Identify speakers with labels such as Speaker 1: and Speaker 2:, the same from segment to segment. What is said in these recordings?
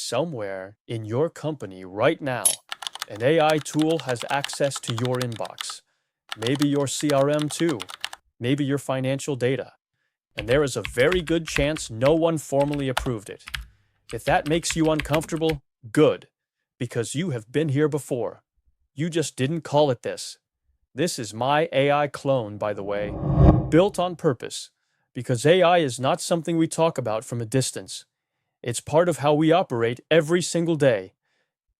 Speaker 1: Somewhere in your company right now, an AI tool has access to your inbox, maybe your CRM too, maybe your financial data, and there is a very good chance no one formally approved it. If that makes you uncomfortable, good, because you have been here before. You just didn't call it this. This is my AI clone, by the way, built on purpose, because AI is not something we talk about from a distance. It's part of how we operate every single day.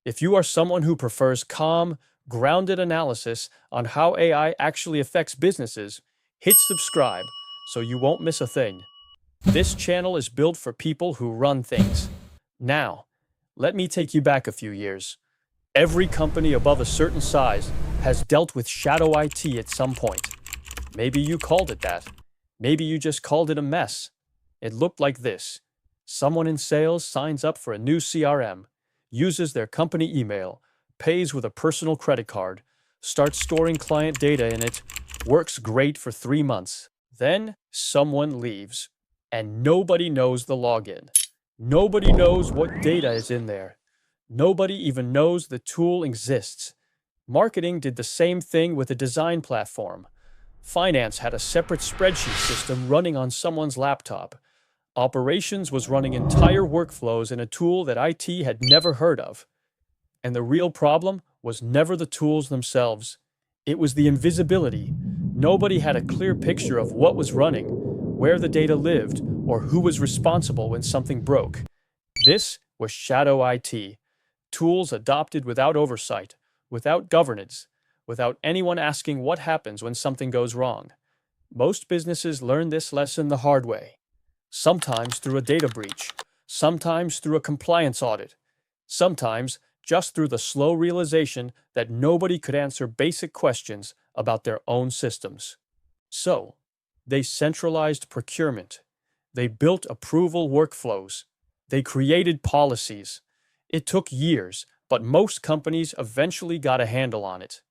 Speaker 1: If you are someone who prefers calm, grounded analysis on how AI actually affects businesses, hit subscribe so you won't miss a thing. This channel is built for people who run things. Now, let me take you back a few years. Every company above a certain size has dealt with shadow IT at some point. Maybe you called it that. Maybe you just called it a mess. It looked like this. Someone in sales signs up for a new CRM, uses their company email, pays with a personal credit card, starts storing client data in it, works great for 3 months. Then someone leaves, and nobody knows the login. Nobody knows what data is in there. Nobody even knows the tool exists. Marketing did the same thing with a design platform. Finance had a separate spreadsheet system running on someone's laptop. Operations was running entire workflows in a tool that IT had never heard of. And the real problem was never the tools themselves. It was the invisibility. Nobody had a clear picture of what was running, where the data lived, or who was responsible when something broke. This was shadow IT. Tools adopted without oversight, without governance, without anyone asking what happens when something goes wrong. Most businesses learn this lesson the hard way. Sometimes through a data breach, sometimes through a compliance audit, sometimes just through the slow realization that nobody could answer basic questions about their own systems. So, they centralized procurement. They built approval workflows. They created policies. It took years, but most companies eventually got a handle on it.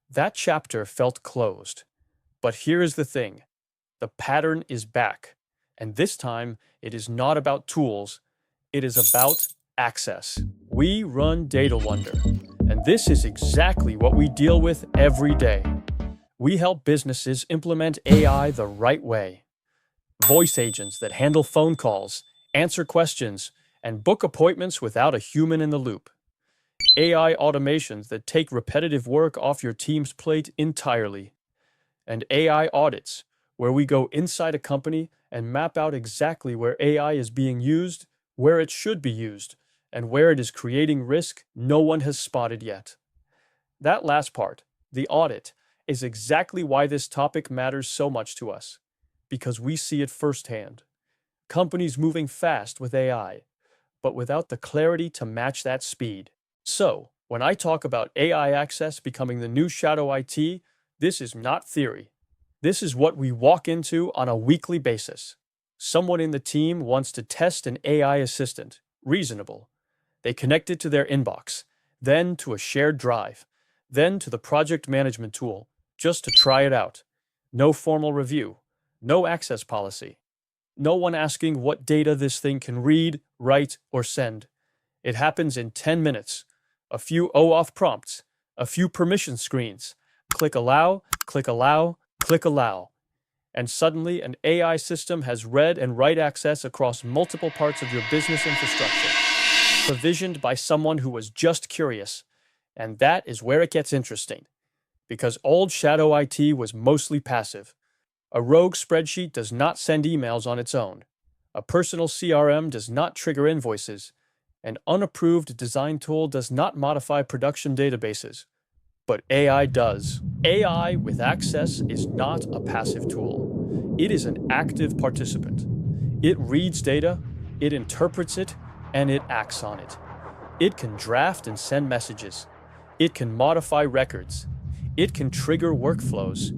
Speaker 1: That chapter felt closed. But here is the thing. The pattern is back. And this time, it is not about tools. It is about access. We run Datawonder, and this is exactly what we deal with every day. We help businesses implement AI the right way. Voice agents that handle phone calls, answer questions, and book appointments without a human in the loop. AI automations that take repetitive work off your team's plate entirely. And AI audits, where we go inside a company and map out exactly where AI is being used, where it should be used, and where it is creating risk no one has spotted yet. That last part, the audit, is exactly why this topic matters so much to us, because we see it firsthand. Companies moving fast with AI, but without the clarity to match that speed. So, when I talk about AI access becoming the new shadow IT, this is not theory. This is what we walk into on a weekly basis. Someone in the team wants to test an AI assistant. Reasonable. They connect it to their inbox, then to a shared drive, then to the project management tool, just to try it out. No formal review, no access policy. No one asking what data this thing can read, write, or send. It happens in 10 minutes. A few OAuth prompts, a few permission screens. Click allow, click allow, click allow. And suddenly an AI system has read and write access across multiple parts of your business infrastructure, provisioned by someone who was just curious. And that is where it gets interesting. Because old shadow IT was mostly passive. A rogue spreadsheet does not send emails on its own. A personal CRM does not trigger invoices. An unapproved design tool does not modify production databases. But AI does. AI with access is not a passive tool. It is an active participant. It reads data, it interprets it, and it acts on it. It can draft and send messages. It can modify records. It can trigger workflows.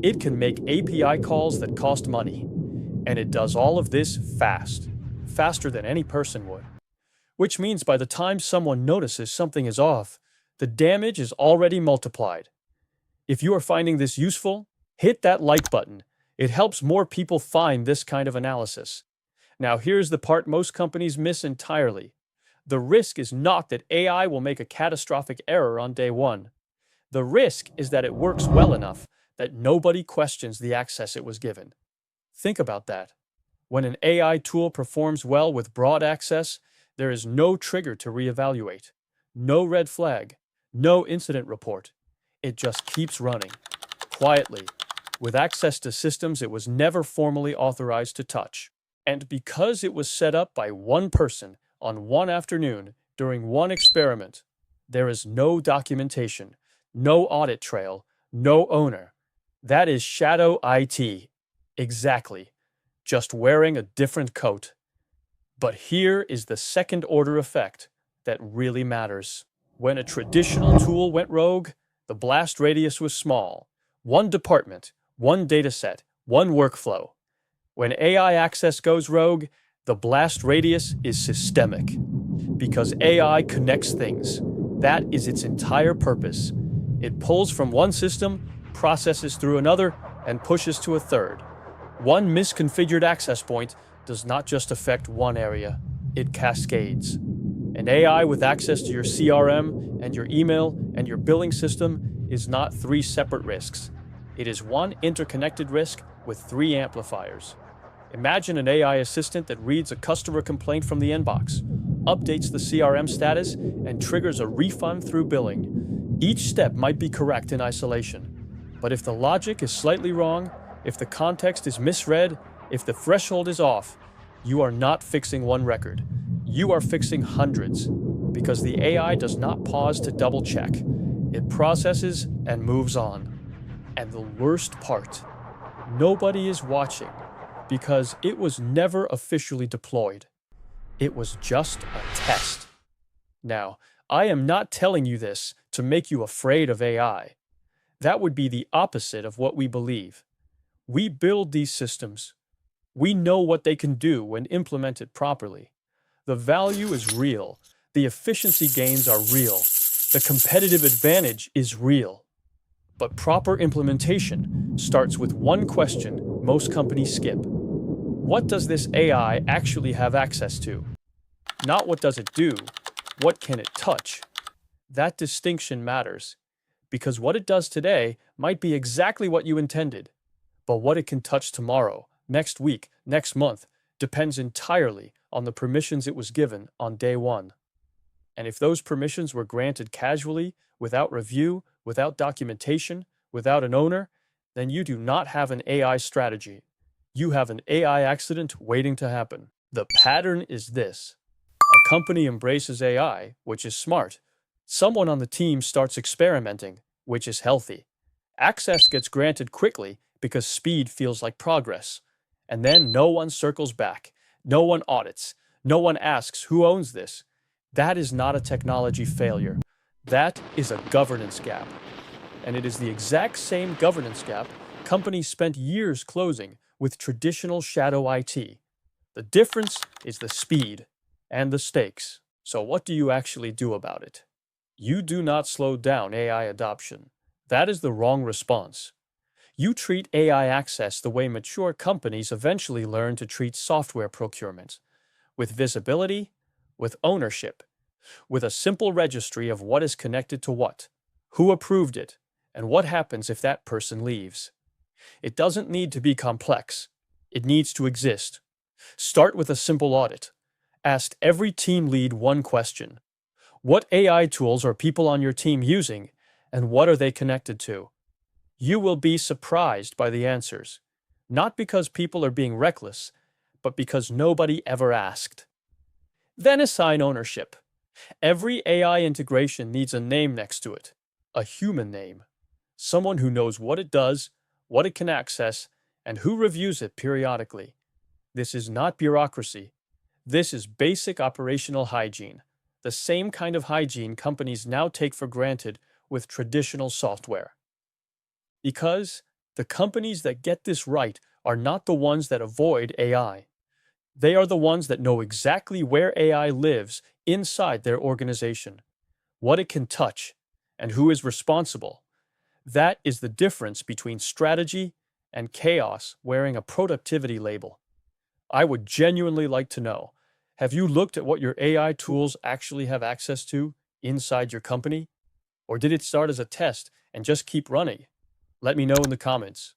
Speaker 1: It can make API calls that cost money. And it does all of this fast, faster than any person would. Which means by the time someone notices something is off, the damage is already multiplied. If you are finding this useful, hit that like button. It helps more people find this kind of analysis. Now here's the part most companies miss entirely. The risk is not that AI will make a catastrophic error on day one. The risk is that it works well enough that nobody questions the access it was given. Think about that. When an AI tool performs well with broad access, there is no trigger to reevaluate, no red flag, no incident report. It just keeps running, quietly, with access to systems it was never formally authorized to touch. And because it was set up by one person on one afternoon during one experiment, there is no documentation, no audit trail, no owner. That is shadow IT. Exactly. Just wearing a different coat. But here is the second order effect that really matters. When a traditional tool went rogue, the blast radius was small. One department, one dataset, one workflow. When AI access goes rogue, the blast radius is systemic. Because AI connects things. That is its entire purpose. It pulls from one system, processes through another, and pushes to a third. One misconfigured access point does not just affect one area, it cascades. An AI with access to your CRM and your email and your billing system is not three separate risks. It is one interconnected risk with three amplifiers. Imagine an AI assistant that reads a customer complaint from the inbox, updates the CRM status, and triggers a refund through billing. Each step might be correct in isolation, but if the logic is slightly wrong, if the context is misread, if the threshold is off, you are not fixing one record. You are fixing hundreds, because the AI does not pause to double check. It processes and moves on. And the worst part, nobody is watching, because it was never officially deployed. It was just a test. Now, I am not telling you this to make you afraid of AI. That would be the opposite of what we believe. We build these systems. We know what they can do when implemented properly. The value is real. The efficiency gains are real. The competitive advantage is real. But proper implementation starts with one question most companies skip. What does this AI actually have access to? Not what does it do, what can it touch? That distinction matters, because what it does today might be exactly what you intended, but what it can touch tomorrow, next week, next month, depends entirely on the permissions it was given on day one. And if those permissions were granted casually, without review, without documentation, without an owner, then you do not have an AI strategy. You have an AI accident waiting to happen. The pattern is this. A company embraces AI, which is smart. Someone on the team starts experimenting, which is healthy. Access gets granted quickly because speed feels like progress. And then no one circles back. No one audits. No one asks who owns this. That is not a technology failure. That is a governance gap. And it is the exact same governance gap companies spent years closing with traditional shadow IT. The difference is the speed and the stakes. So what do you actually do about it? You do not slow down AI adoption. That is the wrong response. You treat AI access the way mature companies eventually learn to treat software procurement, with visibility, with ownership, with a simple registry of what is connected to what, who approved it, and what happens if that person leaves. It doesn't need to be complex. It needs to exist. Start with a simple audit. Ask every team lead one question. What AI tools are people on your team using, and what are they connected to? You will be surprised by the answers, not because people are being reckless, but because nobody ever asked. Then assign ownership. Every AI integration needs a name next to it, a human name, someone who knows what it does, what it can access, and who reviews it periodically. This is not bureaucracy. This is basic operational hygiene, the same kind of hygiene companies now take for granted with traditional software. Because the companies that get this right are not the ones that avoid AI. They are the ones that know exactly where AI lives inside their organization, what it can touch, and who is responsible. That is the difference between strategy and chaos wearing a productivity label. I would genuinely like to know, Have you looked at what your AI tools actually have access to inside your company? Or did it start as a test and just keep running? Let me know in the comments.